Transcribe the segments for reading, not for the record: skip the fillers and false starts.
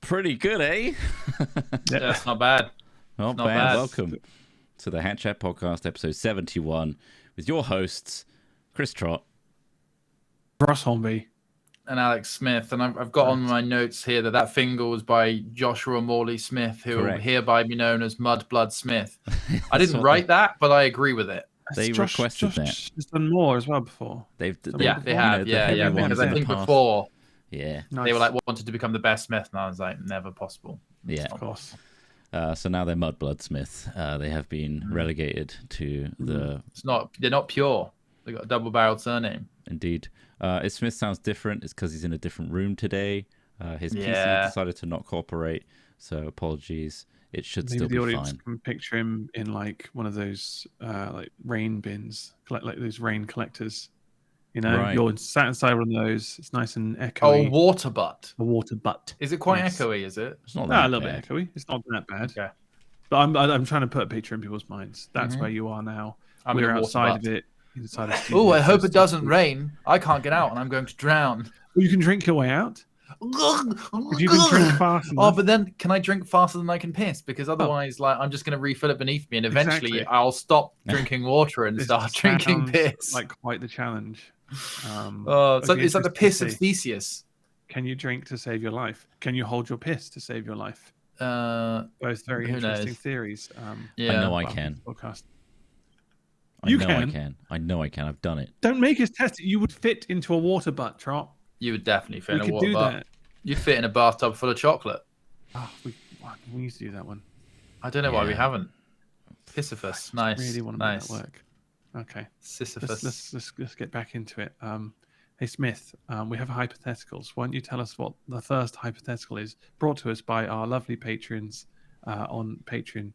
Pretty good, eh? That's not bad. Not bad. Welcome to the Hat Chat Podcast, episode 71, with your hosts, Chris Trott, Hornby, and Alex Smith. And I've got on my notes here that finger was by Joshua Morley Smith, who will hereby be known as Mudblood Smith. I didn't write that, but I agree with it. They requested that. Has done more as well before. They have. Because I think before, they were like wanted to become the best Smith, and I was like, never possible. Yeah, of course. So now they're Mudblood Smith. They have been relegated to the. They're not pure. They got a double-barreled surname. Indeed. If Smith sounds different, it's because he's in a different room today. His PC decided to not cooperate, so apologies. It should still be fine. Maybe the audience can picture him in like one of those like rain bins, like those rain collectors. You know, you're sat inside one of those. It's nice and echoey. Oh, water butt. A water butt. Is it quite echoey? Is it? It's not that a little bit echoey. It's not that bad. Okay. But I'm trying to put a picture in people's minds. That's where you are now. We're outside of it. Oh, I hope it doesn't rain. I can't get out, and I'm going to drown. Well, you can drink your way out. If you can drink fast enough. Oh, but then can I drink faster than I can piss? Because otherwise, like, I'm just going to refill it beneath me, and eventually I'll stop drinking water and start drinking piss. Like quite the challenge. It's like the piss of Theseus. Can you drink to save your life? Can you hold your piss to save your life? Both very interesting theories. I know I can. Podcast. I know I can. I've done it. Don't make us test it. You would fit into a water butt, Trot. You would definitely fit in a water butt. You'd fit in a bathtub full of chocolate. Oh, we used to do that one. I don't know why we haven't. Sisyphus. Nice. Really want to make that work. Okay. Sisyphus. Let's get back into it. Hey Smith, we have hypotheticals. Why don't you tell us what the first hypothetical is, brought to us by our lovely patrons on patreon.com/.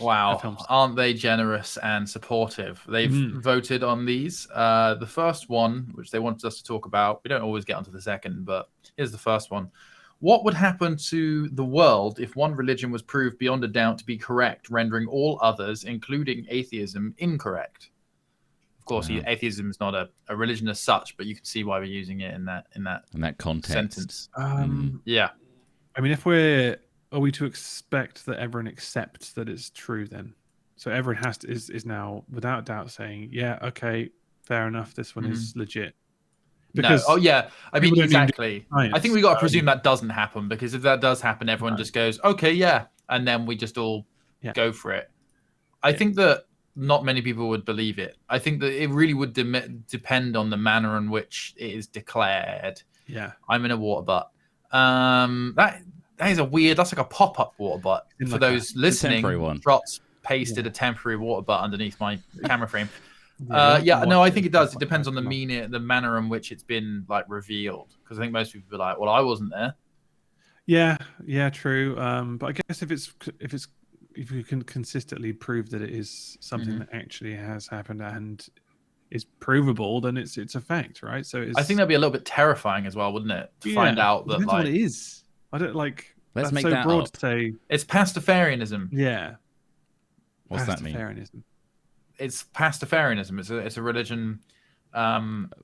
Wow, aren't they generous and supportive? They've voted on these. The first one, which they wanted us to talk about, we don't always get onto the second, but here's the first one. What would happen to the world if one religion was proved beyond a doubt to be correct, rendering all others, including atheism, incorrect? Of course, atheism is not a religion as such, but you can see why we're using it in that context. Sentence. Yeah. I mean, are we to expect that everyone accepts that it's true then? So everyone is now without doubt saying, yeah, okay, fair enough, this one is legit. Because I mean, exactly. I think we got to presume that doesn't happen, because if that does happen, everyone just goes, okay, yeah, and then we just all go for it. I think that not many people would believe it. I think that it really would depend on the manner in which it is declared. Yeah, I'm in a water butt. That is that's like a pop-up water butt. For those listening, Trott's pasted a temporary water butt underneath my camera frame. I think it does. It depends on the manner in which it's been like revealed. Because I think most people are like, "Well, I wasn't there." Yeah, true. But I guess if you can consistently prove that it is something that actually has happened and is provable, then it's a fact, right? So I think that'd be a little bit terrifying as well, wouldn't it? To find out that what it is. I don't like. Let's make so that broad up. To say it's Pastafarianism. Yeah. What's that mean? It's Pastafarianism. It's a religion.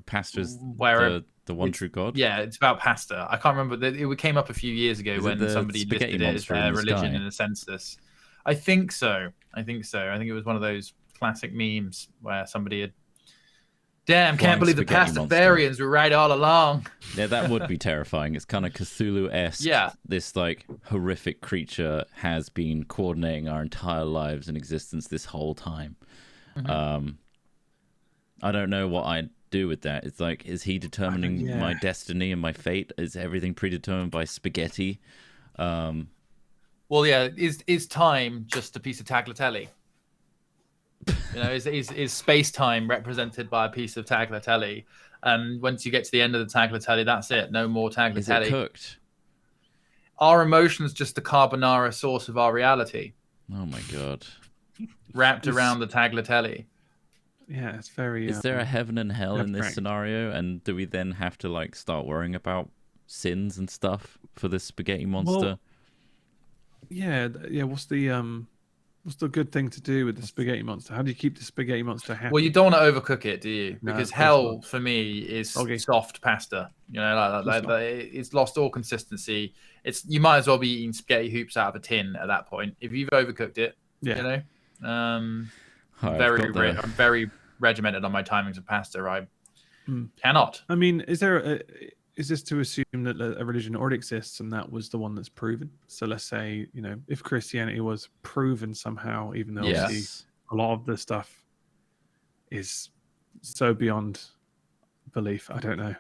Pastor's where the one true God. Yeah, it's about pasta. I can't remember. It came up a few years ago when somebody listed it as their religion in a census. I think so. I think it was one of those classic memes where somebody had. Damn, can't believe the Pastafarians were right all along. Yeah, that would be terrifying. It's kind of Cthulhu-esque. Yeah. This like horrific creature has been coordinating our entire lives and existence this whole time. I don't know what I'd do with that. It's like, is he determining my destiny and my fate? Is everything predetermined by spaghetti? Well, yeah, is time just a piece of tagliatelle? You know, is space time represented by a piece of tagliatelle? And once you get to the end of the tagliatelle, that's it. No more tagliatelle. Is it cooked? Our emotions just the carbonara source of our reality. Oh my god! Wrapped around the tagliatelle. Yeah, it's very. Is there a heaven and hell in this scenario? And do we then have to like start worrying about sins and stuff for this spaghetti monster? Well, yeah. What's the good thing to do with the spaghetti monster? How do you keep the spaghetti monster happy? Well, you don't want to overcook it, do you? No, Because of course hell not. for me is Soggy. soft pasta. You know, Of course not. it's lost all consistency. You might as well be eating spaghetti hoops out of a tin at that point if you've overcooked it. Yeah. You know, I'm Alright, very regimented on my timings of pasta. I Mm. cannot. I mean, is this to assume that a religion already exists and that was the one that's proven? So let's say, you know, if Christianity was proven somehow, even though obviously a lot of the stuff is so beyond belief. I don't know.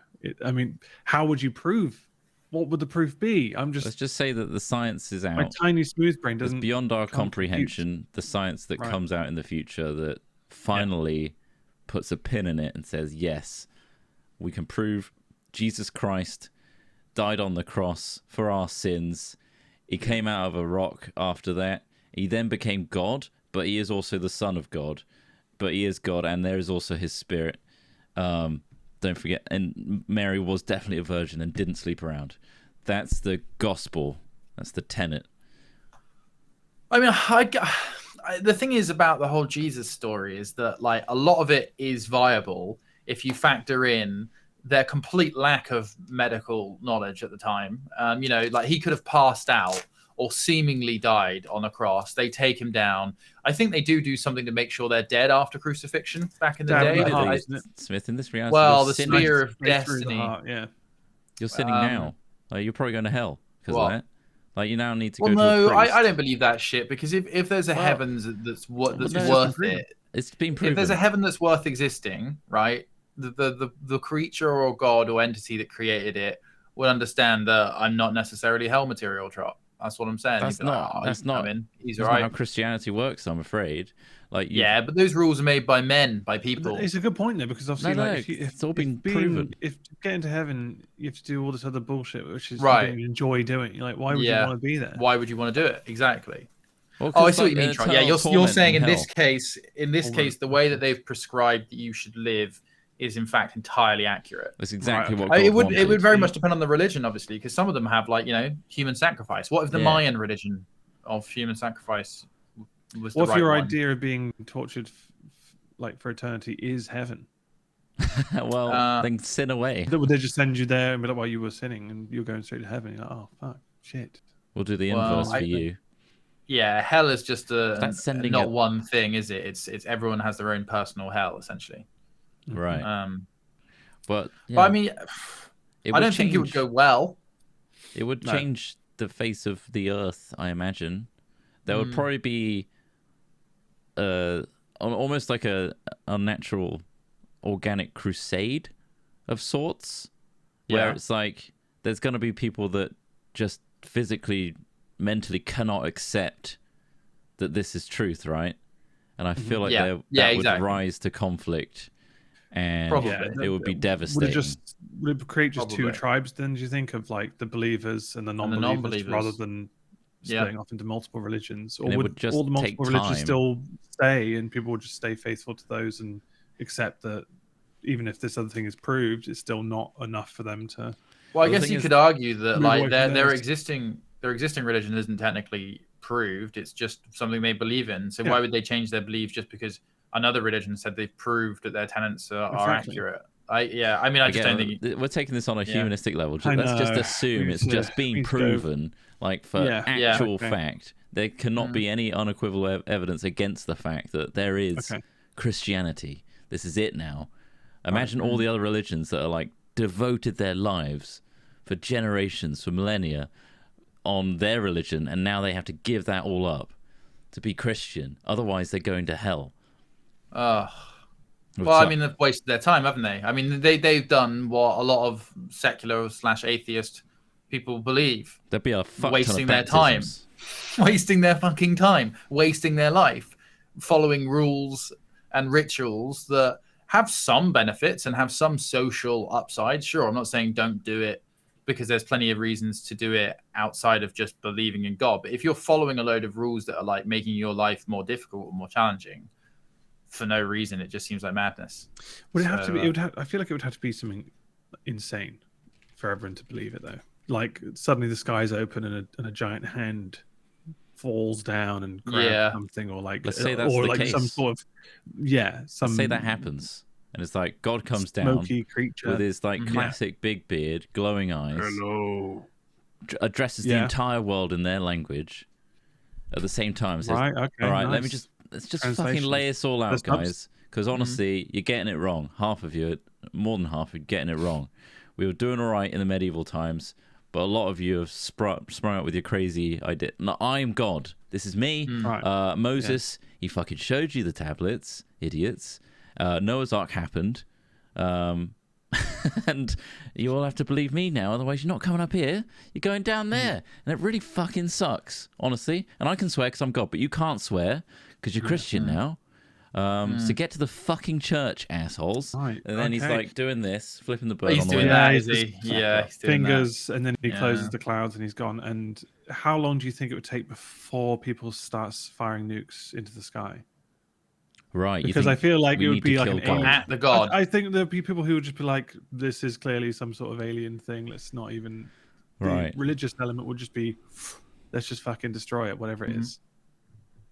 I mean, how would you prove? What would the proof be? Let's just say that the science is out. My tiny smooth brain doesn't. It's beyond our can't comprehension. compute. The science that Right. comes out in the future that finally puts a pin in it and says, yes, we can prove Jesus Christ died on the cross for our sins. He came out of a rock after that. He then became God, but he is also the Son of God. But he is God, and there is also his spirit. Don't forget, and Mary was definitely a virgin and didn't sleep around. That's the gospel. That's the tenet. I mean, the thing is about the whole Jesus story is that like a lot of it is viable if you factor in their complete lack of medical knowledge at the time. You know, like he could have passed out or seemingly died on a cross. They take him down. I think they do something to make sure they're dead after crucifixion back in the day. Smith, in this reality, well, the spear of destiny. Yeah, you're sinning now. Like, you're probably going to hell because of that. Like, you now need to go to a priest. I don't believe that shit, because if there's a heavens that's worth it, it's been proven. If there's a heaven that's worth existing, right? The creature or god or entity that created it would understand that I'm not necessarily hell material, Trott. That's what I'm saying. That's not how Christianity works, I'm afraid. Like, but those rules are made by men, by people. It's a good point though, because obviously, if it's all been proven. If to get into heaven, you have to do all this other bullshit, which is you don't enjoy doing. Like, why would you want to be there? Why would you want to do it? Exactly. Well, I see what you mean, Trott. Yeah, you're saying in this case, the way that they've prescribed that you should live is in fact entirely accurate. That's exactly what God it wanted. would very much depend on the religion, obviously, because some of them have like, you know, human sacrifice. What if the Mayan religion of human sacrifice was the right one? What if your idea of being tortured like for eternity is heaven? Well, then sin away. Would they just send you there and be like, while you were sinning and you're going straight to heaven? You're like, oh fuck, shit. We'll do the inverse for you. Yeah, hell is just not one thing, is it? It's everyone has their own personal hell, essentially. Right. But I mean, I don't think it would go well. It would change the face of the earth, I imagine. There would probably be almost like a unnatural organic crusade of sorts, where it's like there's going to be people that just physically, mentally cannot accept that this is truth, right? And I feel like that would rise to conflict. And it would be devastating. Would it create just two tribes then, do you think, of like the believers and the non-believers, rather than splitting off into multiple religions? Or would all the multiple religions still stay and people would just stay faithful to those and accept that even if this other thing is proved, it's still not enough for them to... Well, I guess you could argue that like their existing religion isn't technically proved. It's just something they believe in. So why would they change their belief just because another religion said they've proved that their tenets are accurate? I just don't think we're taking this on a humanistic level. Let's just assume it's just being proven, like for actual fact. There cannot be any unequivocal evidence against the fact that there is Christianity. This is it now. Imagine all the other religions that are like devoted their lives for generations, for millennia, on their religion, and now they have to give that all up to be Christian. Otherwise, they're going to hell. Well, I mean, they've wasted their time, haven't they? I mean, they've done what a lot of secular / atheist people believe. There'd be a fuck wasting ton their of time, wasting their fucking time, wasting their life, following rules and rituals that have some benefits and have some social upside. Sure, I'm not saying don't do it, because there's plenty of reasons to do it outside of just believing in God. But if you're following a load of rules that are like making your life more difficult or more challenging for no reason, it just seems like madness. Would it have to be? I feel like it would have to be something insane for everyone to believe it, though. Like suddenly the skies open and a giant hand falls down and grabs something, or like, let's say that's or the like case. some sort of some Let's say that happens, and it's like God comes down smoky creature with his like classic big beard, glowing eyes, hello, addresses the entire world in their language at the same time. Says, right, okay, all right, nice. let's just fucking lay us all out, guys, because honestly, you're getting it wrong. Half of you, more than half, are getting it wrong. We were doing all right in the medieval times, but a lot of you have sprung out with your crazy idea. No, I'm God. This is me. Right. Moses, he fucking showed you the tablets, idiots. Noah's Ark happened. And you all have to believe me now, otherwise you're not coming up here. You're going down there. And it really fucking sucks, honestly. And I can swear because I'm God, but you can't swear because you're Christian now. So get to the fucking church, assholes. Right. And then he's like doing this, flipping the bird He's on the doing way. that, is he? Yeah, he's doing fingers, that. and then he closes the clouds and he's gone. And how long do you think it would take before people start firing nukes into the sky? Right. Because I feel like it would be like an alien. At the God. I think there'd be people who would just be like, this is clearly some sort of alien thing. Let's not even... The religious element would just be, let's just fucking destroy it, whatever it is.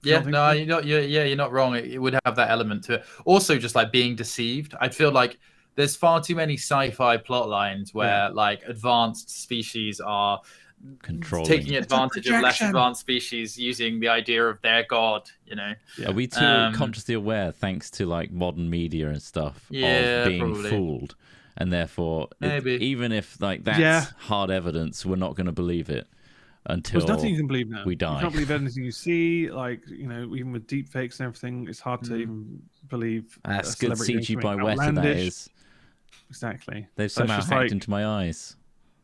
Yeah, no, you're not wrong. It would have that element to it. Also, just like being deceived. I feel like there's far too many sci-fi plot lines where like advanced species are taking advantage of less advanced species using the idea of their god, you know. Are we too consciously aware, thanks to like modern media and stuff, of being fooled, and therefore even if like that's hard evidence, we're not going to believe it until there's nothing you can believe now. We die. You can't believe anything you see. Like, you know, even with deep fakes and everything, it's hard to even believe. That's good CG by Weta, that is. Exactly. They've somehow hacked into my eyes.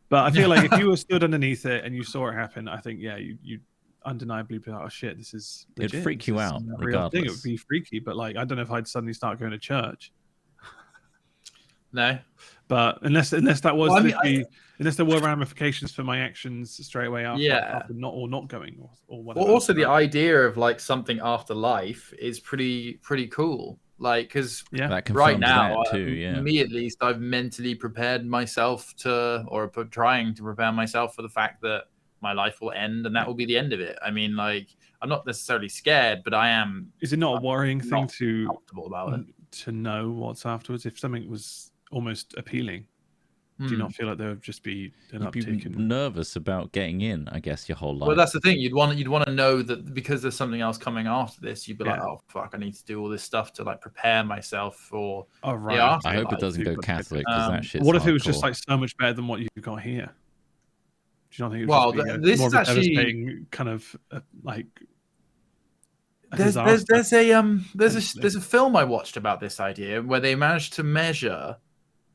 But I feel like if you were stood underneath it and you saw it happen, I think, you'd undeniably be like, oh shit, this is legit. It'd freak you out, regardless. It would be freaky, but like, I don't know if I'd suddenly start going to church. No. But unless that was unless there were ramifications for my actions straight away after not going or whatever. Well, also the idea of like something after life is pretty cool. Like, because right now, me at least, I've mentally prepared myself trying to prepare myself for the fact that my life will end, and that will be the end of it. I mean, like, I'm not necessarily scared, but I am. Is it not a worrying thing to know what's afterwards? If something was almost appealing, do you not feel like there would just be an uptick? You'd be nervous about getting in, I guess, your whole life. Well, that's the thing. You'd want to know that because there's something else coming after this. You'd be like, oh fuck, I need to do all this stuff to like prepare myself for. Oh right. I hope it doesn't go Catholic because that shit's what if hardcore. it was just like so much better than what you've got here? Do you not think? This more is actually kind of like. There's a film I watched about this idea where they managed to measure.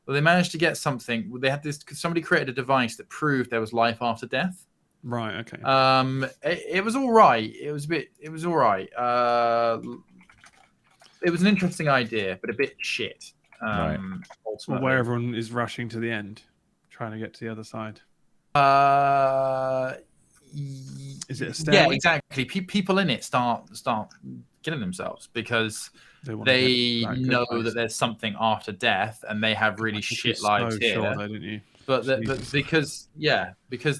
Well, they managed to get something. They had somebody created a device that proved there was life after death. Right. Okay. It was all right. It was all right. It was an interesting idea, but a bit shit. Ultimately, where everyone is rushing to the end, trying to get to the other side. Is it a stairway? Yeah, exactly. People in it start killing themselves because they know that there's something after death, and they have really shit lives here. Sure, though, didn't you? But because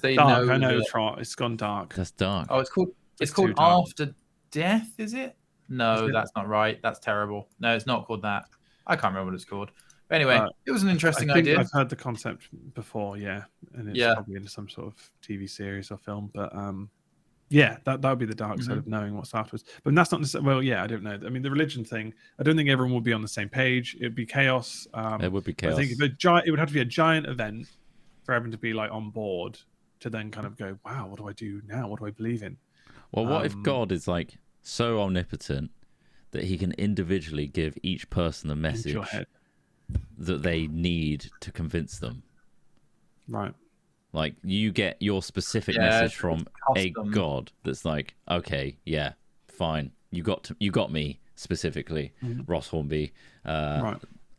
they dark, know. I know, Trott. It's gone dark. That's dark. Oh, it's called After Death, is it? No, that's not right. That's terrible. No, it's not called that. I can't remember what it's called. But anyway, it was an interesting idea. I've heard the concept before, and it's probably into some sort of TV series or film. But that would be the dark side of knowing what's afterwards. But that's not necessarily. Well, I don't know. I mean, the religion thing. I don't think everyone would be on the same page. It would be chaos. It would be chaos. I think it would have to be a giant event for everyone to be like on board to then kind of go, wow, what do I do now? What do I believe in? Well, what if God is like so omnipotent that he can individually give each person the message that they need to convince them? Right. Like, you get your specific message from a God that's like, okay, yeah, fine, you got me specifically, Ross Hornby. Right.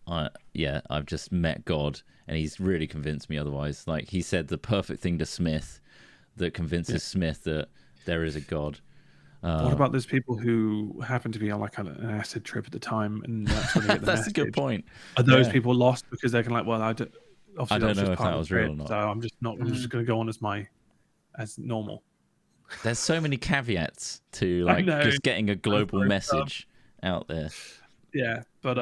I've just met God, and he's really convinced me otherwise. Like, he said the perfect thing to Smith that convinces Smith that there is a God. What about those people who happen to be on like an acid trip at the time, and that's when they get the that's message? A good point. Are those people lost because they're kind of like, well, I don't know if that was real or not. So I'm just going to go on as normal. There's so many caveats to like just getting a global message out there. Yeah, but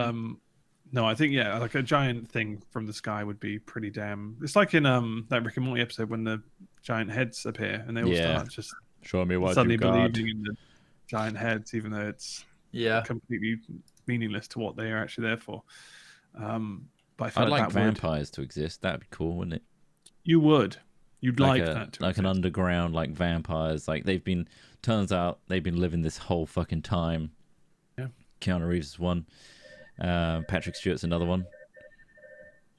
no, I think like a giant thing from the sky would be pretty damn. It's like in that Rick and Morty episode when the giant heads appear and they all start just show me what suddenly you got. believing in the giant heads, even though it's completely meaningless to what they are actually there for. But I'd like vampires to exist. That'd be cool, wouldn't it? You would. You'd like that to like exist. an underground like vampires. Like turns out they've been living this whole fucking time. Yeah. Keanu Reeves is one. Patrick Stewart's another one.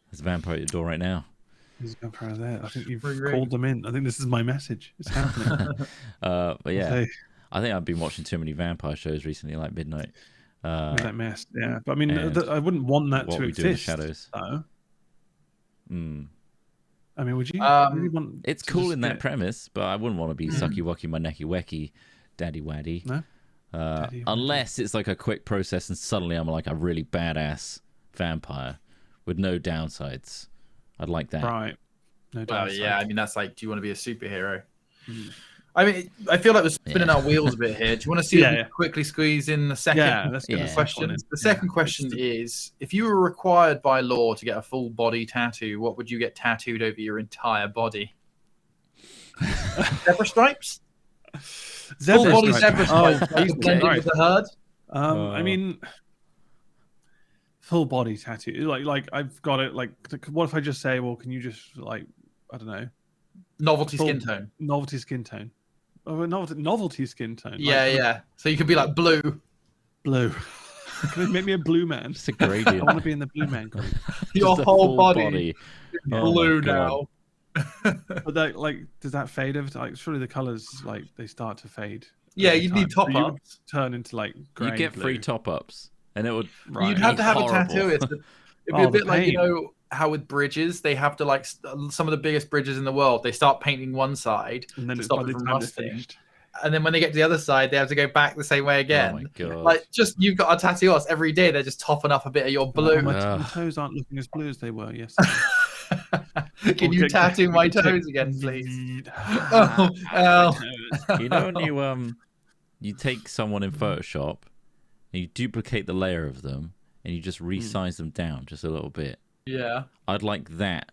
There's a vampire at your door right now. There's a vampire there. I think you've called them in. I think this is my message. It's happening. But yeah, I think I've been watching too many vampire shows recently, like Midnight. That mess. Yeah, but I mean, I wouldn't want that to exist. What We Do in the Shadows. I mean, would you? Really want it's cool in that premise, but I wouldn't want to be sucky wucky, my necky wecky, daddy waddy. No. Unless it's like a quick process and suddenly I'm like a really badass vampire with no downsides. I'd like that. Right. No downsides. Well, yeah, I mean, that's like, do you want to be a superhero? I mean, I feel like we're spinning our wheels a bit here. Do you want to see if we can quickly squeeze in the second question? The second question is, if you were required by law to get a full body tattoo, what would you get tattooed over your entire body? Zebra stripes? Full body zebra stripes. Are you blending with the herd? I mean, full body tattoo. Like I've got it. Like, what if I just say, well, can you just like, I don't know, novelty skin tone? Novelty skin tone. Oh, novelty skin tone. Yeah. So you could be like blue. Blue. Can you make me a blue man? Just a gradient. I want to be in the blue man group. Your whole body is blue now. But that, like, does that fade over? Like, surely the colors, like, they start to fade. Yeah, you'd need top ups. Turn into like gray. You get free top ups, and it would. You'd have to have a tattooist. It'd be a bit like, you know, how with bridges they have to, like, some of the biggest bridges in the world, they start painting one side and then to stop it from rusting, and then when they get to the other side they have to go back the same way again. Oh my God. Like, just, you've got a tattoo artist every day, they're just topping up a bit of your blue. My toes aren't looking as blue as they were yesterday. Can you tattoo my toes again, please? You know when you take someone in Photoshop and you duplicate the layer of them and you just resize them down just a little bit. Yeah. I'd like that.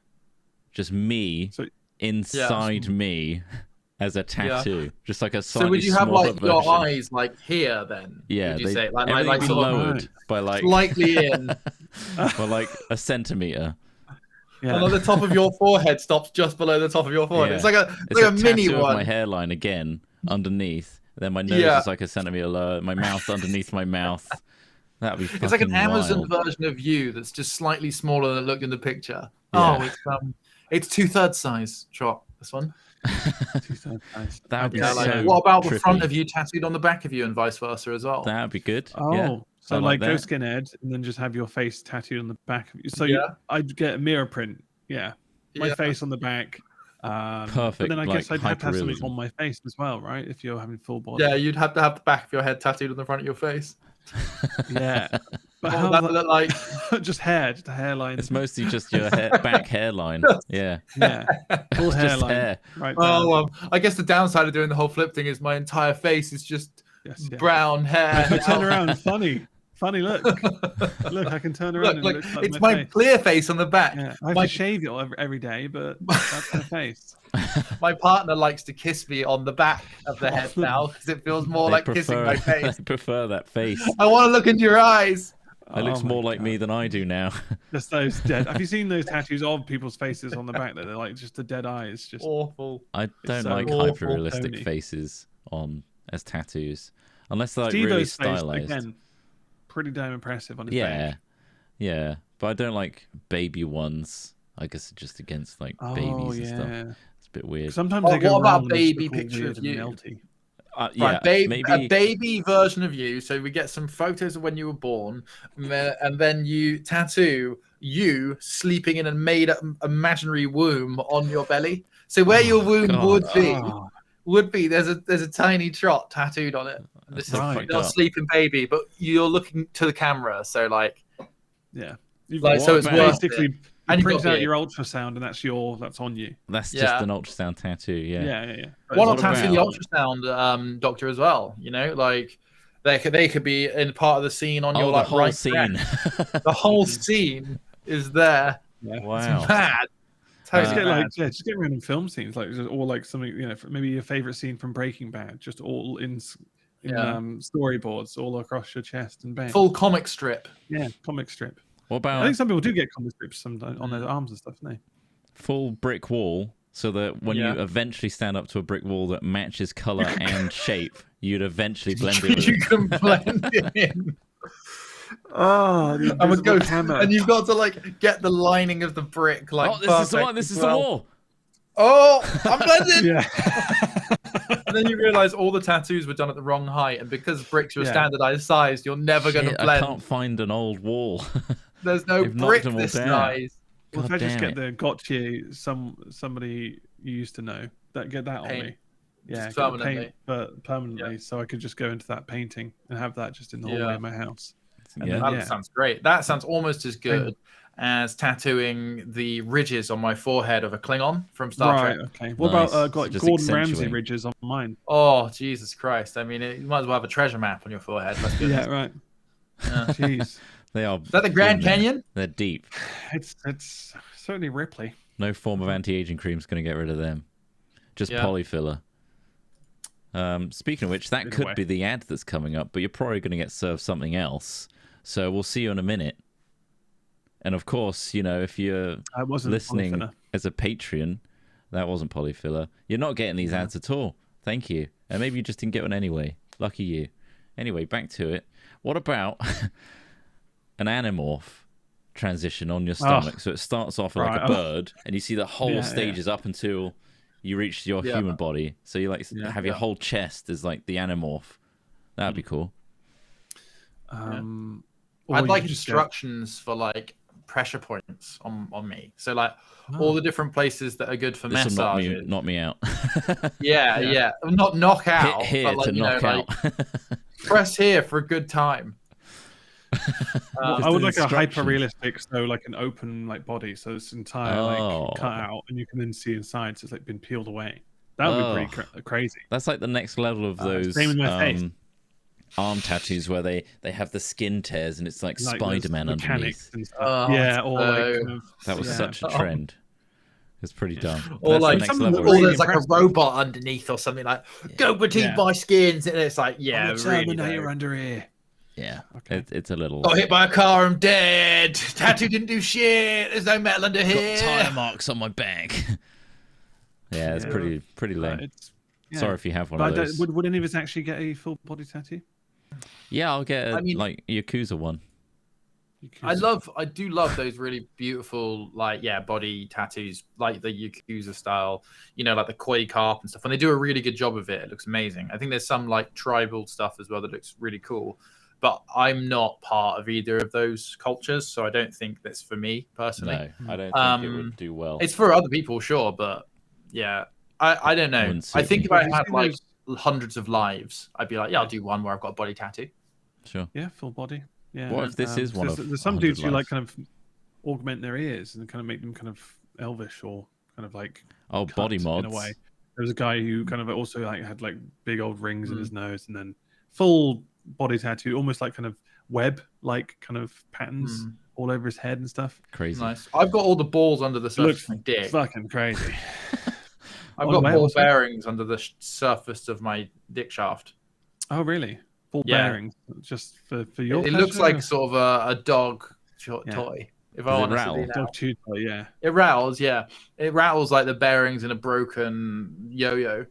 Just me inside me as a tattoo. Yeah. Just like a slightly. So would you have like version. your eyes like here then? Yeah. Would you say like lowered by like slightly in. By like a centimeter. Yeah. And on the top of your forehead stops just below the top of your forehead. Yeah. It's like a mini tattoo one. Of my hairline again underneath. Then my nose is like a centimeter lower. My mouth underneath my mouth. That'd be. It's like an Amazon wild. version of you that's just slightly smaller than it looked in the picture. Yeah. Oh, it's 2/3 size. Trot this one. 2/3 size. That'd be so what about trippy. the front of you tattooed on the back of you and vice versa as well? That'd be good. Oh, yeah. so like go skinhead and then just have your face tattooed on the back of you. So I'd get a mirror print. Yeah, my face on the back. Perfect. But then I guess I'd have to have something hyperrealism. on my face as well, right? If you're having full body. Yeah, you'd have to have the back of your head tattooed on the front of your face. Yeah. But how would that look like? Just hair, just a hairline. It's mostly just your back hairline. Yeah. Yeah. Full hairline. Hair. Right. Oh, well, I guess the downside of doing the whole flip thing is my entire face is just brown hair. If I turn around, funny look. Look, I can turn around. Look, and it looks like it's my face. clear face on the back. Yeah, I have to shave it every day, but that's my face. My partner likes to kiss me on the back of the head now because it feels more like kissing my face. I prefer that face. I want to look into your eyes. It looks more like me than I do now. Just those dead. Have you seen those tattoos of people's faces on the back? They're like just the dead eyes. Just awful. I don't like hyper-realistic faces on as tattoos, unless they're like really stylized. Again, pretty damn impressive on his back. Yeah, but I don't like baby ones. I guess just against like babies and stuff. It's a bit weird. Sometimes they go what about wrong baby picture of you? Yeah, maybe a baby version of you. So we get some photos of when you were born, and then you tattoo you sleeping in a made-up imaginary womb on your belly. So where your womb would be there's a tiny Trot tattooed on it. This is not a sleeping baby, but you're looking to the camera. So like, yeah. Like, so it's worth basically it. you And you've print got out beard. your ultrasound, and that's on you. That's Yeah. just an ultrasound tattoo. Yeah. Yeah. Why not what tattoo the about- ultrasound doctor as well? You know, like they could be in part of the scene on your the like whole right scene. breast. The whole scene is there. Yeah. Wow. It's mad. Just Totally get mad. just get random film scenes, like or like something, maybe your favorite scene from Breaking Bad, just all in storyboards all across your chest and back. Full comic strip. Yeah, comic strip. What I about think some people do get comic strips sometimes on their arms and stuff, don't they? full brick wall, so that when you eventually stand up to a brick wall that matches color and shape, you'd eventually blend it with You it. can blend it in. Oh, And you've got to like get the lining of the brick like. Oh, this is the perfect one. This as is the well. wall. Oh, I'm blended. Yeah. And then you realize all the tattoos were done at the wrong height, and because bricks are a Yeah. standardized size, you're never going to Shit, blend. I can't find an old wall. There's no They've knocked brick them all this down. size. Well, if God I just damn get the gotcha, somebody you used to know, get that on Paint. me. Yeah, Just get the permanently. paint, but permanently, Yeah. so I could just go into that painting and have that just in the hallway Yeah. of my house. And Yeah. then, That sounds great. That sounds almost as good as tattooing the ridges on my forehead of a Klingon from Star right. Trek. Okay. What Nice. about like Just Gordon Ramsay accentuate. ridges on mine? Oh, Jesus Christ. I mean, you might as well have a treasure map on your forehead. Let's be Yeah. honest. Right. Yeah. Jeez. They are. Is that the Grand in there. Canyon? They're deep. It's certainly Ripley. No form of anti-aging cream is going to get rid of them. Just Yeah. polyfiller. Speaking of which, that In a could way. be the ad that's coming up, but you're probably going to get served something else. So we'll see you in a minute. And of course, if you're I wasn't listening polyfiller. as a Patreon, that wasn't polyfiller. You're not getting these ads at all. Thank you. And maybe you just didn't get one anyway. Lucky you. Anyway, back to it. What about an Animorph transition on your stomach? So it starts off like a right. bird, and you see the whole Yeah, stage yeah. is up until you reach your Yeah. human body. So you Yeah. have your whole chest as like the Animorph. That'd be cool. Or I'd you like could just go- instructions for like pressure points on me. So like all the different places that are good for This will massages. knock me out. Yeah. Not knock out, Hit here but like, to knock out. press here for a good time. I would like a hyper instructions. realistic, so like an open like body, so it's entire Oh. like cut out, and you can then see inside, so it's like been peeled away. That would be pretty crazy. That's like the next level of those same with my face. arm tattoos where they have the skin tears and it's like Like Spider-Man those mechanics underneath. and stuff. Oh, Yeah, or like so- kind of, That was yeah. such a trend. It's pretty dumb. Or That's like the next some level. really or there's like a impressive. robot underneath or something like go between Yeah. my skins, and it's like I'm a really Terminator dope. under here. Yeah, Okay. it's a little. Got hit by a car, I'm dead. Tattoo didn't do shit. There's no metal under Got here. tire marks on my back. Yeah, it's Yeah. pretty lame. Yeah. Sorry if you have one But of those. would any of us actually get a full body tattoo? Yeah, I'll get a I mean- like Yakuza one. I do love those really beautiful, like, body tattoos, like the Yakuza style, like the koi carp and stuff. And they do a really good job of it. It looks amazing. I think there's some like tribal stuff as well that looks really cool. But I'm not part of either of those cultures, so I don't think that's for me personally. No, I don't think it would do well. It's for other people, sure, but yeah, I don't know. Wouldn't suit I think me. if I Have you had seen like hundreds of lives, I'd be like, yeah, I'll do one where I've got a body tattoo. Sure. Yeah, full body. Yeah. What if this is one there's, of there's some 100 dudes who like lives? kind of augment their ears and kind of make them kind of elvish or kind of like Oh, cut body mods. in a way. There was a guy who kind of also like had like big old rings in his nose and then full body tattoo, almost like kind of web like kind of patterns all over his head and stuff. Crazy. Nice. I've got all the balls under the surface Looks of my dick. fucking crazy. I've on got where, ball what's that? bearings under the surface of my dick shaft. Oh really? Full Yeah. bearings just for your It looks pleasure, like or- sort of a dog Yeah. toy. If Does I it want to rattle? see now. dog chew toy, yeah. It rattles, yeah. It rattles like the bearings in a broken yo-yo.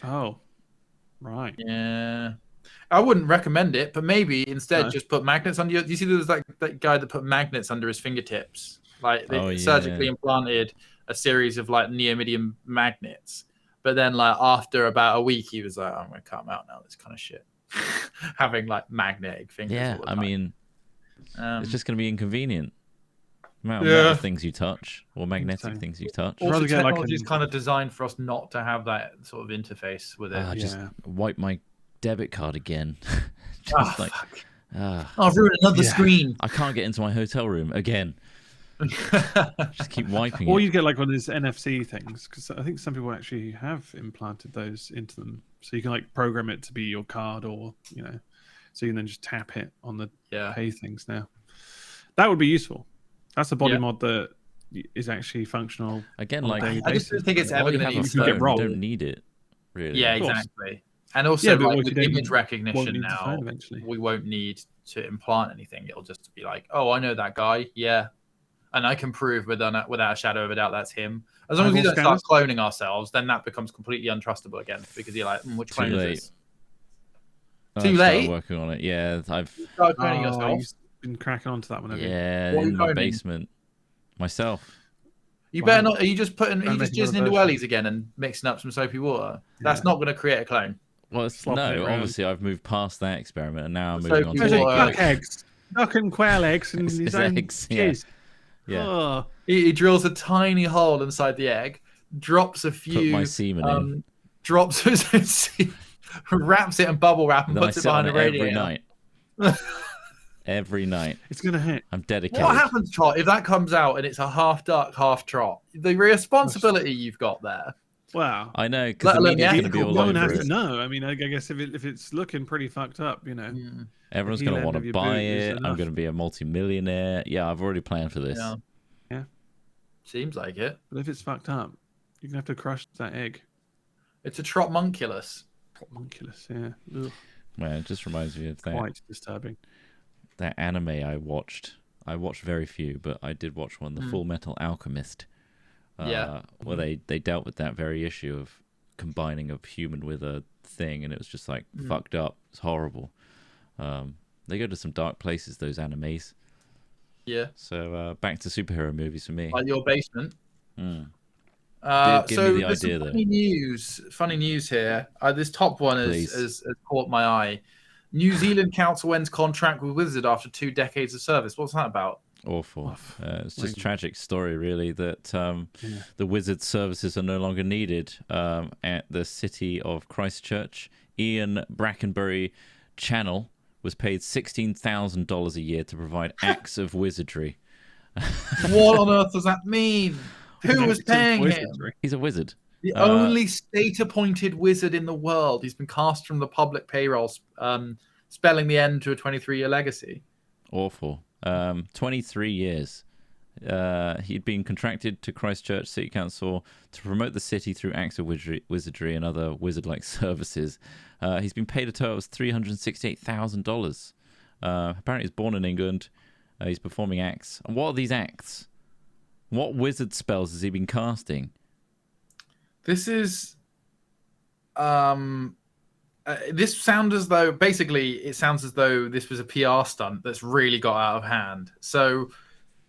Oh. Right. Yeah. I wouldn't recommend it, but maybe instead No. just put magnets under your... You see there's like that guy that put magnets under his fingertips. Like they Oh, yeah. surgically implanted a series of like neodymium magnets. But then like after about a week, he was like, I'm going to cut them out now. This kind of shit. Having like magnetic fingers. Yeah, all the I time. mean, it's just going to be inconvenient. No matter Yeah. what the things you touch or magnetic So- things you touch. Or- Also, rather get, like, technology is an- kind of designed for us not to have that sort of interface with it. Just Yeah. wipe my debit card again. Just Ah, like fuck. I've ruined another screen. I can't get into my hotel room again. Just keep wiping Or it. you get like one of those NFC things, because I think some people actually have implanted those into them, so you can like program it to be your card, or so you can then just tap it on the pay things. Now that would be useful. That's a body mod that is actually functional. Again, on a like daily I just basis. think it's while ever you going have to a need get phone, you rolled. don't need it, really. Yeah, Of course. exactly. And also, but like what with if you image won't recognition need the now, phone eventually? we won't need to implant anything. It'll just be like, oh, I know that guy. Yeah. And I can prove without a shadow of a doubt that's him. As long as we don't start cloning ourselves, then that becomes completely untrustable again, because you're like, which clone is this? Too late? Working on it. Yeah, I've started cloning yourself. You've been cracking onto that one, have you? in my basement myself. You better not. Are you just jizzing into version. wellies again and mixing up some soapy water? That's not going to create a clone. Well, obviously I've moved past that experiment, and now I'm moving on Soapy to water. Duck eggs, duck and quail eggs, and his own eggs, jizz. Yeah. Oh. He drills a tiny hole inside the egg, drops a few. Put my semen in. Drops his own semen, wraps it in bubble wrap, and Then puts it behind the radiator. every night. Every night. It's going to hit. I'm dedicated. What happens, Trott, if that comes out and it's a half duck, half trot? The responsibility you've got there. Wow. I know, because the media's going to be all no one over has it. to know. I mean, I guess if it's looking pretty fucked up, Everyone's going to want to buy it. I'm going to be a multi-millionaire. Yeah, I've already planned for this. Yeah. Seems like it. But if it's fucked up, you're going to have to crush that egg. It's a trotmunculus. Trotmunculus, yeah. Ugh. Man, it just reminds me of that. Quite disturbing. That anime I watched. I watched very few, but I did watch one, The Full Metal Alchemist. Where they dealt with that very issue of combining a human with a thing, and it was just like fucked up. It's horrible. They go to some dark places, those animes. Yeah. So back to superhero movies for me. Like your basement. Give me the there's idea, some funny news here. This top one has caught my eye. New Zealand council ends contract with Wizard after 2 decades of service. What's that about? Awful. It's just a tragic story, really, that the Wizard services are no longer needed at the city of Christchurch. Ian Brackenbury Channel was paid $16,000 a year to provide acts of wizardry. What on earth does that mean? Who was paying him? He's a wizard. The only state-appointed wizard in the world. He's been cast from the public payroll, spelling the end to a 23-year legacy. Awful. 23 years. He'd been contracted to Christchurch City Council to promote the city through acts of wizardry and other wizard-like services. He's been paid a total of $368,000. Apparently he's born in England. He's performing acts. And what are these acts? What wizard spells has he been casting? This is... this sounds as though... Basically, it sounds as though this was a PR stunt that's really got out of hand. So...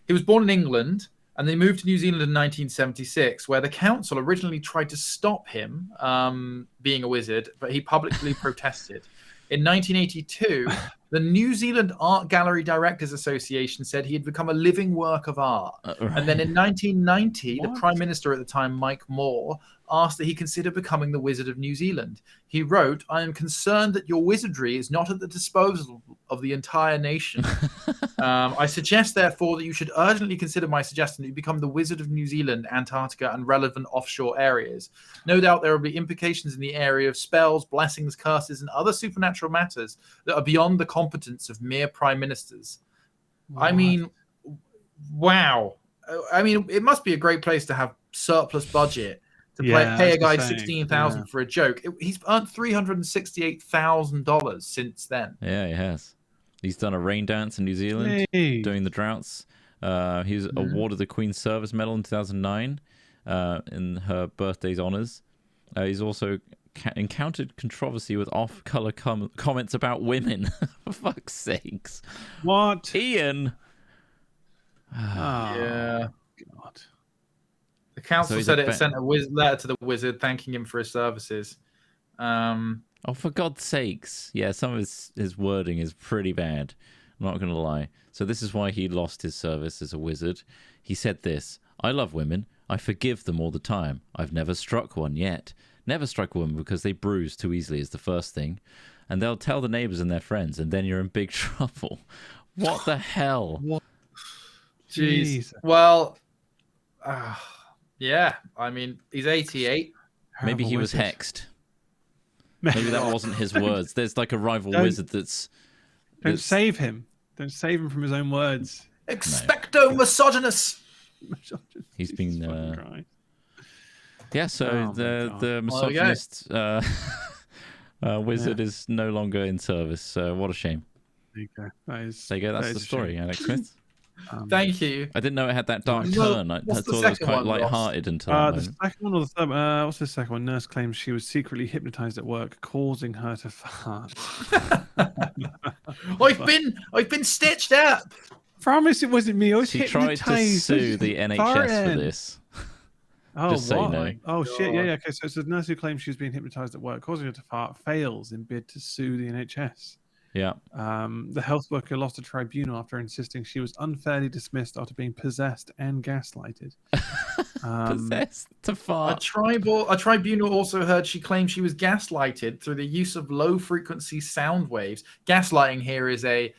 He was born in England, and they moved to New Zealand in 1976, where the council originally tried to stop him being a wizard, but he publicly protested. In 1982, the New Zealand Art Gallery Directors Association said he had become a living work of art. And then in 1990, the Prime Minister at the time, Mike Moore, asked that he consider becoming the Wizard of New Zealand. He wrote, "I am concerned that your wizardry is not at the disposal of the entire nation. I suggest, therefore, that you should urgently consider my suggestion that you become the Wizard of New Zealand, Antarctica, and relevant offshore areas. No doubt there will be implications in the area of spells, blessings, curses, and other supernatural matters that are beyond the competence of mere prime ministers." What? I mean, wow. I mean, it must be a great place to have surplus budget to pay a guy $16,000 for a joke. He's earned $368,000 since then. Yeah, he has. He's done a rain dance in New Zealand during the droughts. He was awarded the Queen's Service Medal in 2009 in her birthday's honours. He's also encountered controversy with off-colour comments about women. For fuck's sakes. What? Ian! Yeah. God. The council said it sent a letter to the wizard thanking him for his services. Oh, for God's sakes. Yeah, some of his wording is pretty bad. I'm not going to lie. So this is why he lost his service as a wizard. He said this: "I love women. I forgive them all the time. I've never struck one yet. Never struck a woman because they bruise too easily is the first thing. and they'll tell the neighbors and their friends, and then you're in big trouble. What the hell? What? Jeez. Well, yeah. I mean, he's 88. Maybe he was hexed. Maybe that wasn't his words. There's like a rival wizard that's... Don't save him. Don't save him from his own words. Expecto misogynous. He's been... Yeah, so the Well, misogynist wizard is no longer in service. So what a shame. There you go. That's the story, Alex Smith. Thank you. I didn't know it had that dark turn. I thought it was quite light-hearted until that the second one or the third. What's the second one? Nurse claims she was secretly hypnotized at work, causing her to fart. I've been stitched up. Promise it wasn't me. I was She tried to sue the NHS for this. Oh, Just so you know. Oh shit! Yeah. Okay, so it's a nurse who claims she was being hypnotized at work, causing her to fart, fails in bid to sue the NHS. Yeah. The health worker lost a tribunal after insisting she was unfairly dismissed after being possessed and gaslighted. Possessed to fart. A tribunal also heard she claimed she was gaslighted through the use of low-frequency sound waves. Gaslighting here is a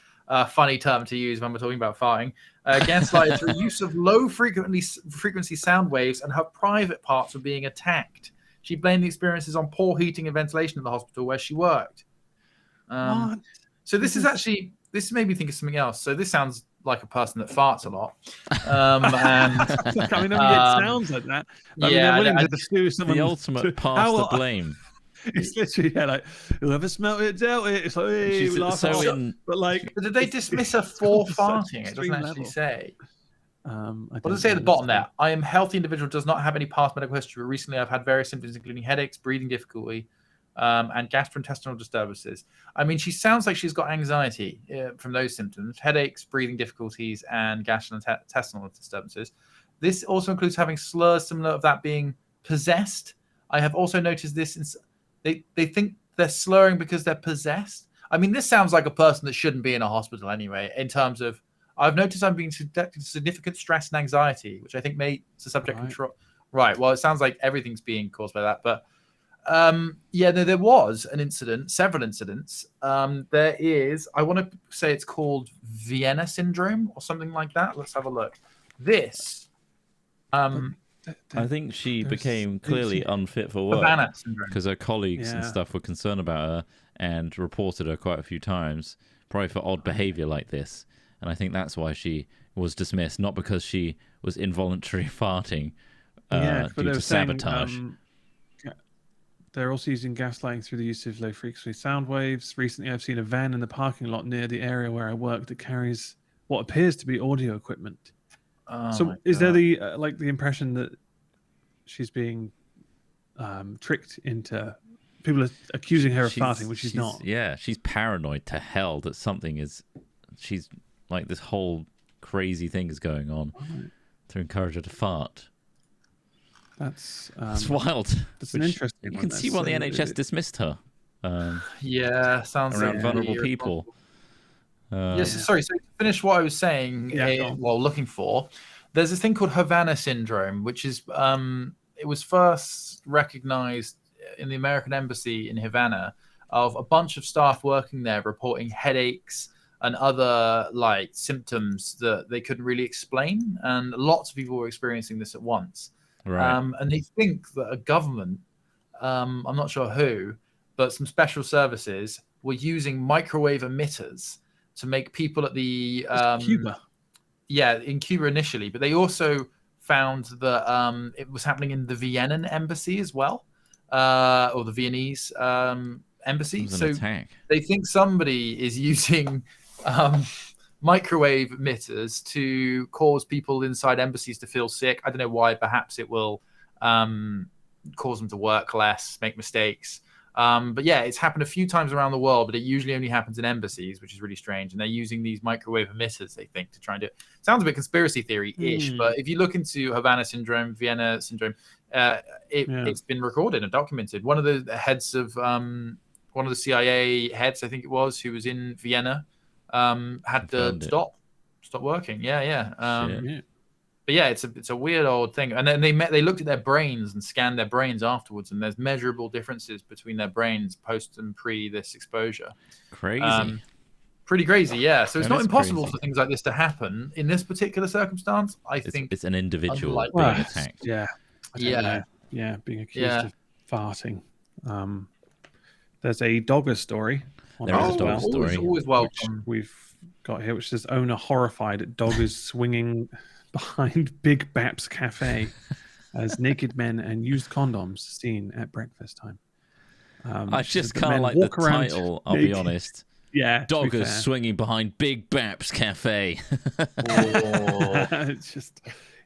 funny term to use when we're talking about farting. Gaslighted through use of low-frequency sound waves, and her private parts were being attacked. She blamed the experiences on poor heating and ventilation at the hospital where she worked. So this made me think of something else. So this sounds like a person that farts a lot. It sounds like that. The ultimate pass the blame. It's literally like whoever smelt it dealt it. It's like but did they dismiss her for farting? It doesn't actually say. What does it say at the bottom there? I am a healthy individual, does not have any past medical history. Recently, I've had various symptoms, including headaches, breathing difficulty, and gastrointestinal disturbances. I mean, she sounds like she's got anxiety from those symptoms: headaches, breathing difficulties, and gastrointestinal disturbances. This also includes having slurs similar of that being possessed. I have also noticed this. They think they're slurring because they're possessed. I mean, this sounds like a person that shouldn't be in a hospital anyway, in terms of, I've noticed I'm being subjected to significant stress and anxiety, which I think may to subject control. Right. Well, it sounds like everything's being caused by that. But there was an incident, several incidents. There is, I want to say it's called Vienna syndrome or something like that. Let's have a look. This. I think she became clearly unfit for work because her colleagues and stuff were concerned about her and reported her quite a few times, probably for odd behavior like this. And I think that's why she was dismissed, not because she was involuntary farting due to sabotage. They're also using gaslighting through the use of low-frequency sound waves. Recently, I've seen a van in the parking lot near the area where I work that carries what appears to be audio equipment. So is there the impression that she's being tricked into people are accusing her of farting, which she's not? Yeah, she's paranoid to hell that she's like this whole crazy thing is going on to encourage her to fart. That's wild. That's an interesting one. You can see why the NHS dismissed her. Sounds around like vulnerable people. Sorry. So to finish what I was saying, looking for, there's this thing called Havana syndrome, which is it was first recognized in the American embassy in Havana of a bunch of staff working there reporting headaches and other symptoms that they couldn't really explain, and lots of people were experiencing this at once. Right. And they think that a government, I'm not sure who, but some special services were using microwave emitters to make people at the Cuba. Yeah, in Cuba initially, but they also found that it was happening in the Vienna embassy as well, or the Viennese embassy. So they think somebody is using microwave emitters to cause people inside embassies to feel sick. I don't know why. Perhaps it will cause them to work less, make mistakes. But yeah, it's happened a few times around the world, but it usually only happens in embassies, which is really strange. And they're using these microwave emitters, they think, to try and do it. Sounds a bit conspiracy theory-ish, but if you look into Havana syndrome, Vienna syndrome, it's been recorded and documented. One of the heads of one of the CIA heads, I think it was, who was in Vienna, had to stop working. Yeah. But yeah, it's a weird old thing. And then they looked at their brains and scanned their brains afterwards, and there's measurable differences between their brains post and pre this exposure. Crazy. Pretty crazy, yeah. So it's That not is impossible crazy. for things like this to happen in this particular circumstance. I think It's an individual unlikely. being attacked. Yeah. Yeah, being accused of farting. There's a Dogger story. There is a Dogger story. Always welcome. We've got here, which says owner horrified at doggers swinging behind Big Baps Cafe as naked men and used condoms seen at breakfast time. I just can't like the title, I'll be honest. Yeah, Doggers swinging behind Big Baps Cafe.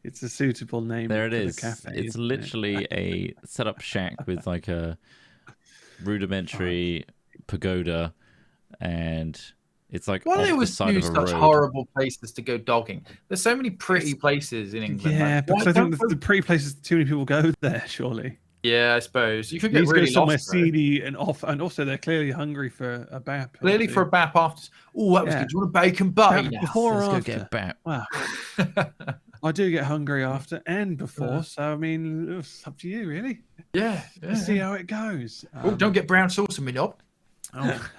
It's a suitable name. There it for is. The cafe, It's literally a set-up shack with like a rudimentary pagoda, and it's like Why do off they the always side of choose a such road. horrible places to go dogging? There's so many pretty places in England. Yeah, like, because I think the pretty places, too many people go there, surely. Yeah, I suppose. You could They get really go somewhere lost, though. seedy and off, and also they're clearly hungry for a bap. Clearly for a bap after. Oh, that was good. Do you want a bacon butty Bap now? before or Let's go after? get a bap. Wow. I do get hungry after and before, so I mean, it's up to you, really. Yeah. Let's see how it goes. Oh, don't get brown sauce on me, knob. Oh.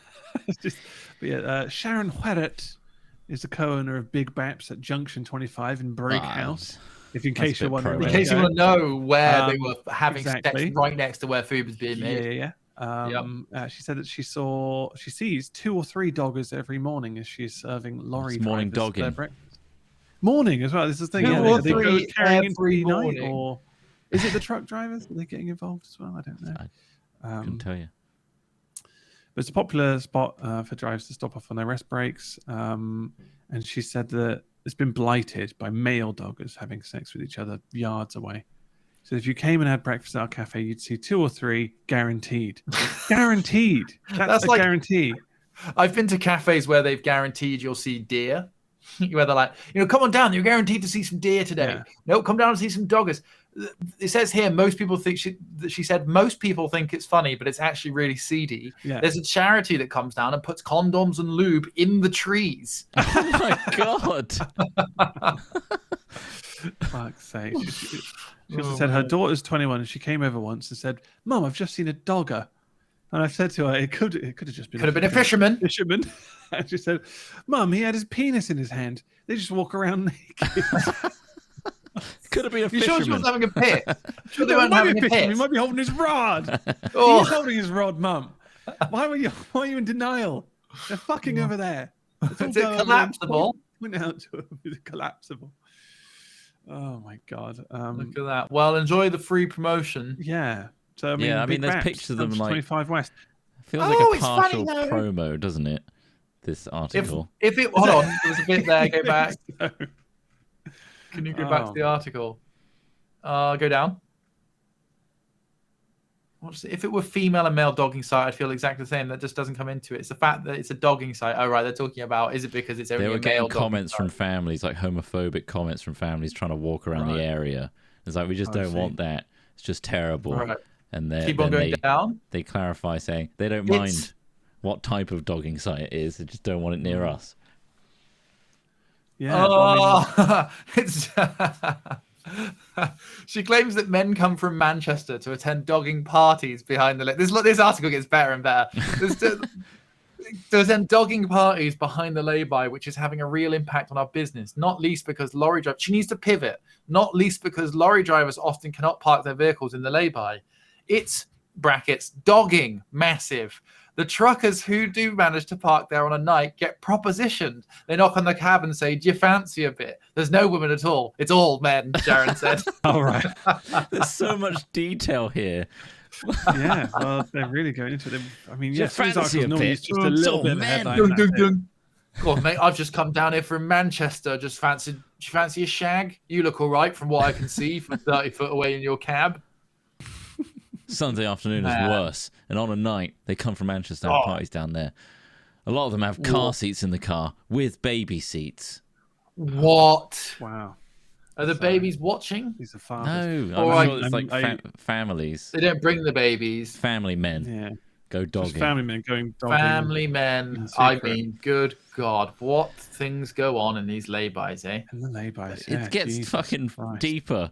But yeah, Sharon Wherrett is the co-owner of Big Baps at Junction 25 in Brigg House. If in case you're wondering, In case you want to know where they were having sex right next to where food was being made. Yeah. She said that she sees 2 or 3 doggers every morning as she's serving lorry morning drivers dogging. their breakfast. Morning as well. This is the thing. 2 or Are they 3 carrying every into the night, morning. or is it the truck drivers? Are they getting involved as well? I don't know. I couldn't tell you. But it's a popular spot for drivers to stop off on their rest breaks. And she said that it's been blighted by male doggers having sex with each other yards away. So if you came and had breakfast at our cafe, you'd see 2 or 3 guaranteed. Guaranteed. That's like guarantee. I've been to cafes where they've guaranteed you'll see deer. Where they're like, come on down. You're guaranteed to see some deer today. Yeah. No, come down and see some doggers. It says here, most people think she said most people think it's funny, but it's actually really seedy. Yeah. There's a charity that comes down and puts condoms and lube in the trees. Oh my god! Fuck's sake. She also said her daughter's 21 and she came over once and said, "Mum, I've just seen a dogger." And I said to her, it could have just been a fisherman. And she said, "Mum, he had his penis in his hand. They just walk around naked." Could have been a You sure fisherman. she was having a pit? Sure they No, weren't might having be a a fisherman. He pit? might be holding his rod. Oh. He's holding his rod, Mum. Why are you in denial? They're fucking over there. Is it collapsible? Point out to him. Is it collapsible? Oh my god. Look at that. Well, enjoy the free promotion. Yeah. So I mean, Big there's Baps, pictures of them like 25 West. Feels like a it's funny, partial though. promo, doesn't it? This article. If it hold on, there was a bit there. Go back. Can you go back to the article? Go down. If it were female and male dogging site, I'd feel exactly the same. That just doesn't come into it. It's the fact that it's a dogging site. Oh, right. They're talking about, is it because it's only They were a male getting comments dogging from families, like homophobic comments from families trying to walk around the area. It's like, we just don't want that. It's just terrible. Right. And Keep on going down. They clarify saying they don't mind what type of dogging site it is. They just don't want it near us. Yeah. It's. She claims that men come from Manchester to attend dogging parties behind the. This article gets better and better. To attend dogging parties behind the lay-by, which is having a real impact on our business, not least because lorry drivers. She needs to pivot, not least because lorry drivers often cannot park their vehicles in the lay-by. It's brackets dogging massive. The truckers who do manage to park there on a night get propositioned. They knock on the cab and say, "Do you fancy a bit?" There's no women at all. It's all men, Sharon said. All right. There's so much detail here. Yeah, well, they're really going into it. I mean, yes, fancy these articles a normally bit? it's just a little bit of a men. headline. Dun, that's dun, it. dun. Go on, mate. I've just come down here from Manchester. Do you fancy a shag? You look all right from what I can see from 30 foot away in your cab. Sunday afternoon is worse. And on a night, they come from Manchester and have parties down there. A lot of them have car seats in the car with baby seats. What? Wow. Are the babies watching? These are fathers. No, I'm sure it's like I- families. They don't bring the babies. Family men. Yeah. Go dogging. Just family men going dogging. Family men. in I secret. mean, good God, what things go on in these laybys, eh? And the laybys. It gets Jesus fucking Christ. deeper.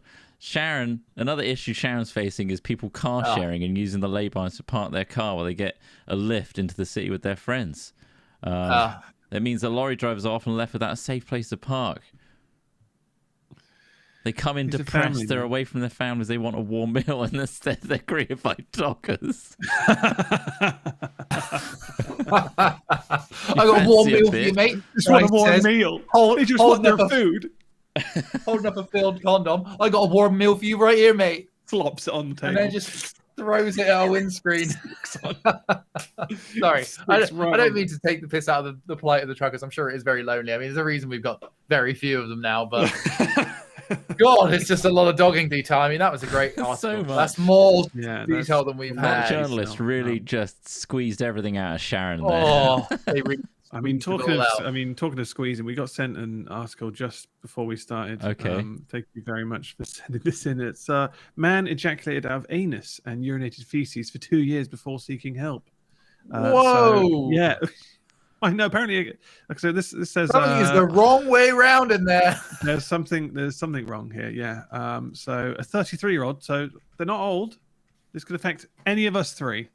Another issue Sharon's facing is people car sharing and using the laybys to park their car while they get a lift into the city with their friends. That means that lorry drivers are often left without a safe place to park. They come in depressed, they're away from their families, they want a warm meal, and instead they're greeted by doggers. I got a warm meal for you, mate. Just want a warm meal. They just want their food. Holding up a filled condom. I got a warm meal for you right here, mate. Flops it on the table. And then just throws it at our windscreen. Sorry, I don't mean to take the piss out of the plight of the truckers. I'm sure it is very lonely. I mean, there's a reason we've got very few of them now, but God, it's just a lot of dogging detail. I mean, that was a great article. So much. That's more detail than we've That had. journalist really just squeezed everything out of Sharon there. Oh, talking of squeezing, we got sent an article just before we started. Okay. Thank you very much for sending this in. It's man ejaculated out of anus and urinated feces for 2 years before seeking help. Whoa! Yeah. I know. Apparently, so this says something is the wrong way round in there. There's something wrong here. Yeah. So a 33-year-old. So they're not old. This could affect any of us three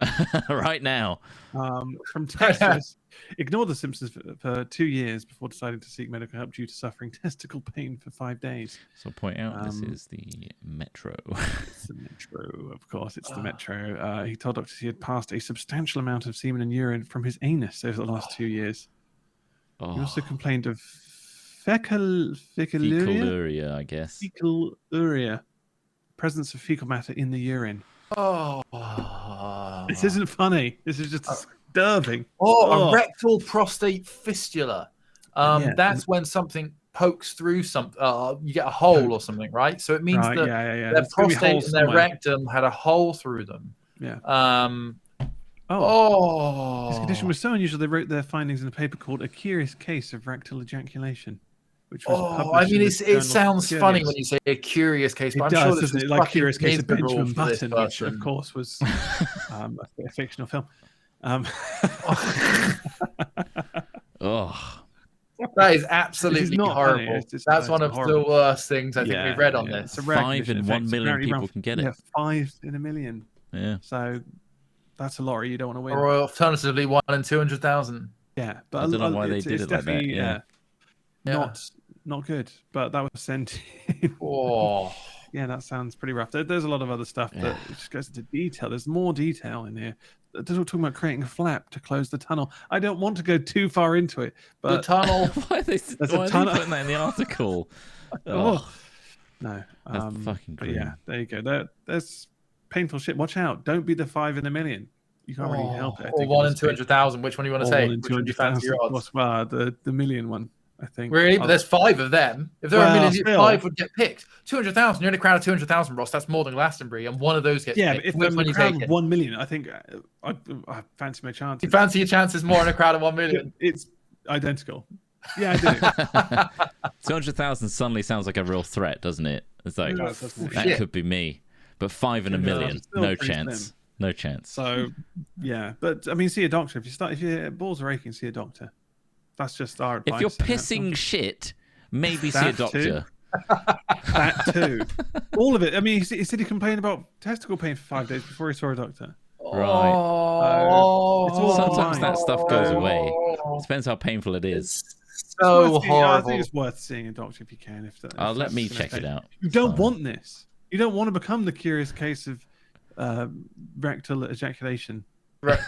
right now. From Texas, ignored the symptoms for 2 years before deciding to seek medical help due to suffering testicle pain for 5 days. So point out, this is the Metro. It's the Metro, of course. It's the Metro. He told doctors he had passed a substantial amount of semen and urine from his anus over the last 2 years. He also complained of fecaluria, I guess. Fecaluria, presence of fecal matter in the urine. This isn't funny. This is just disturbing. A rectal prostate fistula. That's when something pokes through something. You get a hole or something, right? So it means that their prostate and their rectum had a hole through them. Yeah. This condition was so unusual they wrote their findings in a paper called "A Curious Case of Rectal Ejaculation." Which was I mean, it sounds funny when you say a curious case, but I'm sure this is like Curious Case of Benjamin Button, which person. of course was a fictional film. That is absolutely horrible. That's one of the worst things I think we've read on this. 5 in 1 million people can get it. Yeah, 5 in a million. Yeah. So that's a lottery you don't want to win. Or alternatively, 1 in 200,000. Yeah, but I don't know why they did it like that. Yeah. Not good, but that was sent in. Yeah, that sounds pretty rough. There's a lot of other stuff that just goes into detail. There's more detail in here. They're talking about creating a flap to close the tunnel. I don't want to go too far into it, but the tunnel. Why are they putting that in the article? No, that's fucking grim. Yeah, there you go. There's painful shit. Watch out! Don't be the 5 in a million. You can't really help it. Or 1 in 200,000. Which one do you want to say? 1 in 200,000. Well, the million one. I think. Really? But there's 5 of them. If there were a million, 5 would get picked. 200,000. You're in a crowd of 200,000, Ross. That's more than Glastonbury, and one of those gets picked. But if I'm in a crowd of 1 million, I think I fancy my chances. You fancy your chances more in a crowd of 1 million? It's identical. Yeah, I do. 200,000 suddenly sounds like a real threat, doesn't it? It's like, that could be me. But 5 in a million, no chance. Slim. No chance. So, yeah. But, I mean, see a doctor. If your balls are aching, see a doctor. That's just our advice. If you're pissing shit, maybe see a doctor. That too. All of it. I mean, he said he complained about testicle pain for 5 days before he saw a doctor. Right. Sometimes that stuff goes away. It depends how painful it is. So horrible. I think it's worth seeing a doctor if you can. Let me check it out. You don't want this. You don't want to become the curious case of rectal ejaculation.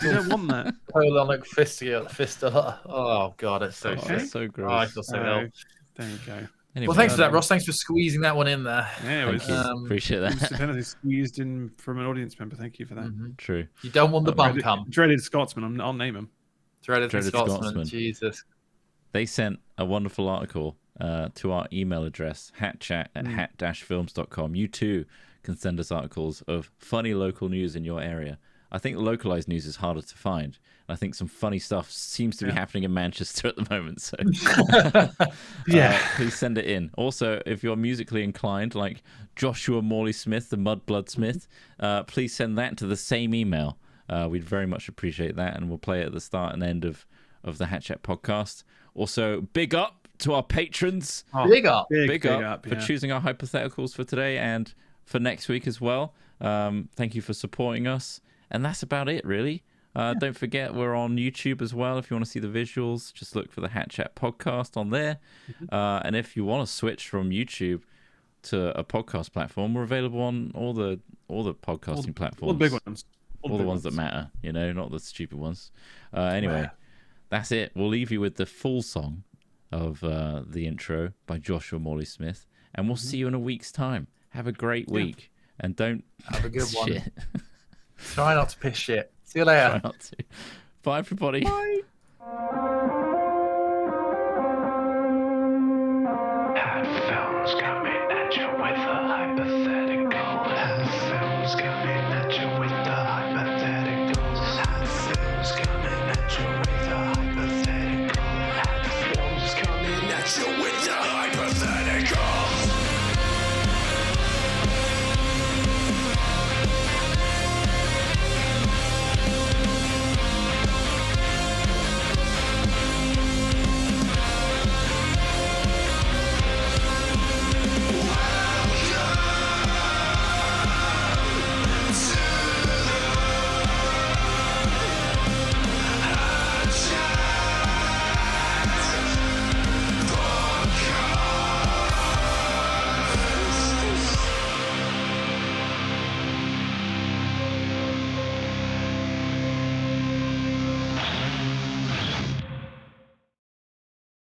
You don't want that. Colonic fistula. Oh god, it's so sick. So gross. Oh, I feel so ill. There you go. Anyway, well, thanks for that, Ross. Thanks for squeezing that one in there. Yeah, it was. Appreciate that. It was squeezed in from an audience member. Thank you for that. Mm-hmm. True. You don't want the bum cum. Dreaded Scotsman. I'll name him. Dreaded Scotsman. Jesus. They sent a wonderful article to our email address, hatchat@hat-films.com. You too can send us articles of funny local news in your area. I think localized news is harder to find. I think some funny stuff seems to be happening in Manchester at the moment. So, please send it in. Also, if you're musically inclined, like Joshua Morley Smith, the Mudblood Smith, please send that to the same email. We'd very much appreciate that, and we'll play it at the start and end of the Hat Chat podcast. Also, big up to our patrons. Big up. Big up for choosing our hypotheticals for today and for next week as well. Thank you for supporting us. And that's about it, really. Don't forget, we're on YouTube as well. If you want to see the visuals, just look for the Hat Chat podcast on there. And if you want to switch from YouTube to a podcast platform, we're available on all the podcasting platforms. All the big ones. All the ones that matter, not the stupid ones. Anyway, that's it. We'll leave you with the full song of the intro by Joshua Morley Smith, and we'll see you in a week's time. Have a great week, and don't have a good shit. one. Try not to piss shit. See you later. Try not to. Bye, everybody. Bye. Headphones